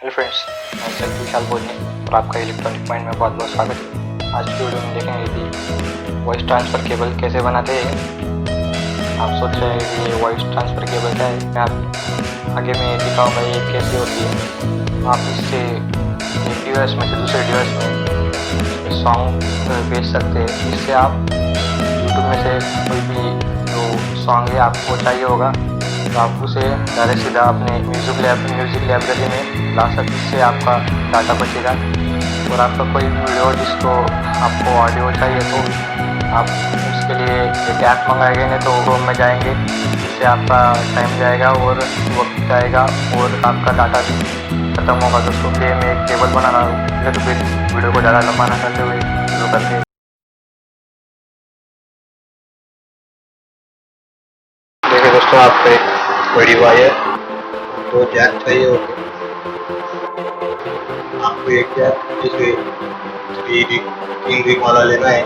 Hello friends, मैं self विशाल भोजने और आपका इलेक्ट्रॉनिक माइंड में बहुत बहुत स्वागत है। आज की वीडियो में देखेंगे कि वॉइस ट्रांसफ़र केबल कैसे बनाते हैं। आप सोच रहे हैं कि ये वॉइस ट्रांसफ़र केबल क्या है, मैं आप आगे में दिखाऊंगा ये कैसे होती है। आप इससे एक डिवाइस में से दूसरे डिवाइस में सॉन्ग भेज सकते हैं। इससे आप यूट्यूब में से कोई भी जो सॉन्ग है आपको चाहिए होगा तो आप उसे डायरेक्ट सीधा अपने म्यूज़िक लाइब्रेरी में ला सकते। इससे आपका डाटा बचेगा और आपका कोई भी वीडियो जिसको आपको ऑडियो चाहिए तो आप उसके लिए एक ऐप मंगाएंगे, नहीं तो क्रोम में जाएंगे। इससे आपका टाइम जाएगा और वक्त जाएगा और आपका डाटा भी ख़त्म होगा। दोस्तों ये मैं एक केबल बना रहा हूँ, तो फिर वीडियो को ज़्यादा लंबा ना करते हुए शुरू करते हैं। देखिए दोस्तों, आपको एक बड़ी वायर दो जैक चाहिए होते हैं। आपको एक जैक जैसे 3 रिंग वाला लेना है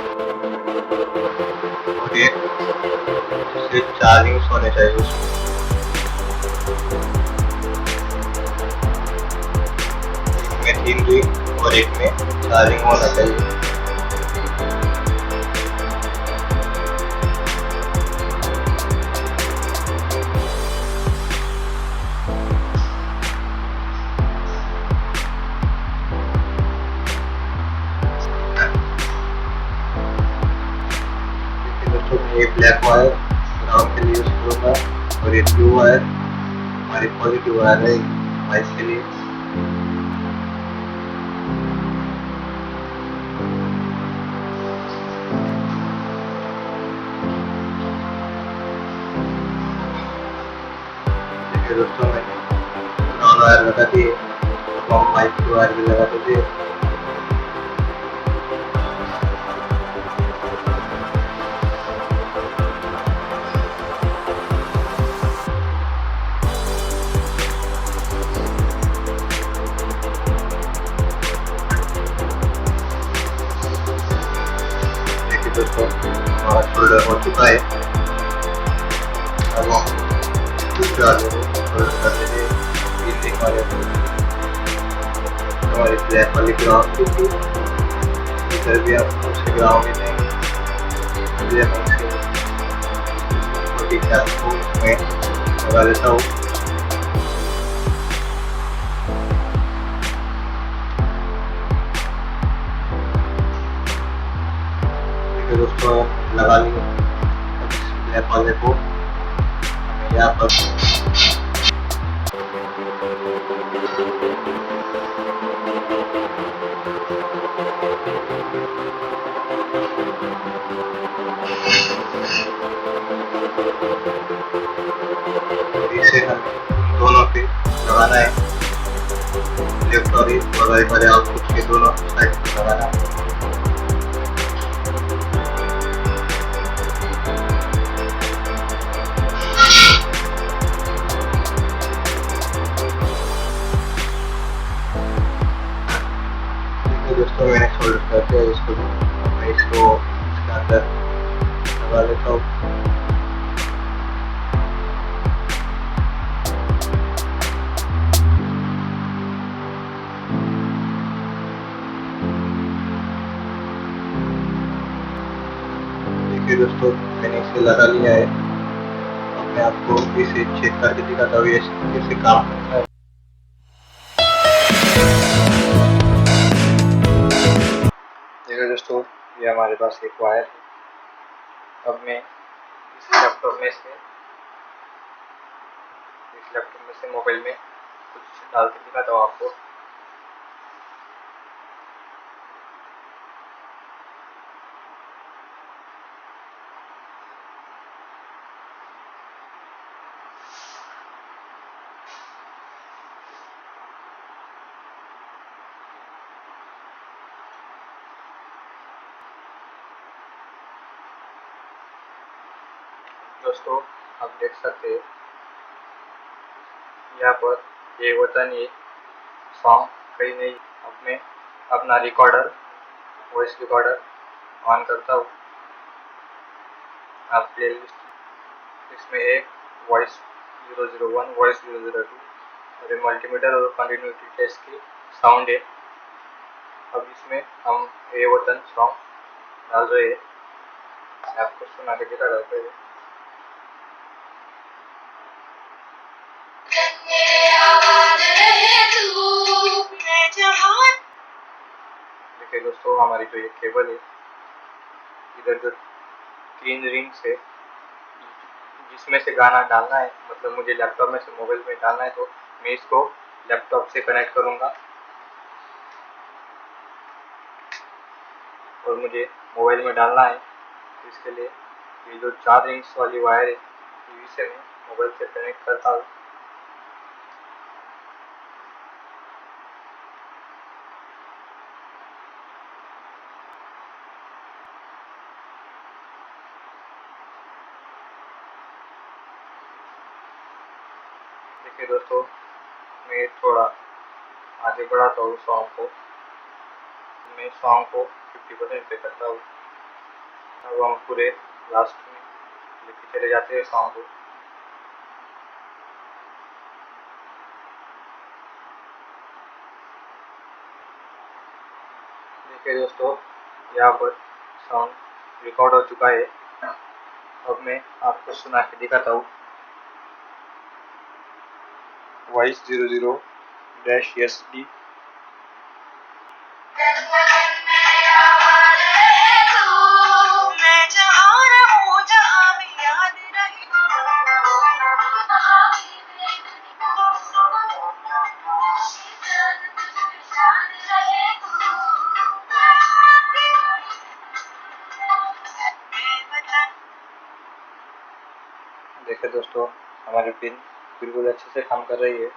और एक जिससे 4 रिंग्स होने चाहिए उसमें। एक में 3 रिंग और एक में 4 रिंग होना चाहिए। दोस्तों ये ब्लैक वायर ग्राउंड के लिए यूज करूँगा और ये ब्लू वायर हमारी पॉजिटिव वायर है वॉइस के लिए। देखिए दोस्तों, मैंने ब्राउन वायर लगा दी है, अब हम व्हाइट की वायर भी लगा देते हैं। दोस्तों हमारा शोल्डर हो चुका है। अब हम दूसरे वाले को शोल्डर कर देंगे। 3 रिंग वाले को हमारी ब्लैक वाली ग्राउंड की थी, इधर भी आप उसे ग्राउंड ही देंगे। ब्लैक रिंग से छोटी कैप को मैं लगा देता हूँ। देखिए दोस्तों, लगा लिया। ब्लैक वाले को हमें यहाँ पर इसे हमें दोनों पे लगाना है। लेफ्ट और राइट वाले आउटपुट के दोनों साइड पे लगाना है। दोस्तों मैंने शोल्डर करके इसको मैं इसके अंदर लगा लेता हूँ। देखिए दोस्तों, मैंने इसे लगा लिया है। अब मैं आपको इसे चेक करके दिखाता हूँ ये कैसे काम करता है। देखिए दोस्तों, ये हमारे पास एक वायर है। अब मैं इस लैपटॉप में से मोबाइल में कुछ डाल के दिखाता हूँ आपको। दोस्तों आप देख सकते हैं यहाँ पर ये होता नहीं सॉन्ग कहीं नहीं। अब मैं अपना वॉइस रिकॉर्डर ऑन करता हूँ। आप प्लेलिस्ट इसमें एक वॉइस 001, वॉइस 002 और ये मल्टीमीटर और कंटिन्यूटी टेस्ट की साउंड है। अब इसमें हम ए बटन सॉन्ग डाल रहे हैं, आपको सुना के दिखा रहा है। देखिए दोस्तों, हमारी जो ये केबल है, इधर जो 3 रिंग्स है, जिसमें से गाना डालना है, मतलब मुझे लैपटॉप में से मोबाइल में डालना है, तो मैं इसको लैपटॉप से कनेक्ट करूँगा और मुझे मोबाइल में डालना है। तो इसके लिए ये जो 4 रिंग्स वाली वायर है, इसे मैं मोबाइल से कनेक्ट करता हूँ। देखिए दोस्तों, मैं थोड़ा आगे बढ़ाता हूँ सॉन्ग को। मैं सॉन्ग को 50% पे करता हूँ। अब हम पूरे लास्ट में लेके चले जाते हैं सॉन्ग को। देखिए दोस्तों, यहाँ पर साउंड रिकॉर्ड हो चुका है। अब मैं आपको सुना के दिखाता हूँ। Voice 00-SD। देखिए दोस्तों, हमारी पिन बिल्कुल अच्छे से काम कर रही है।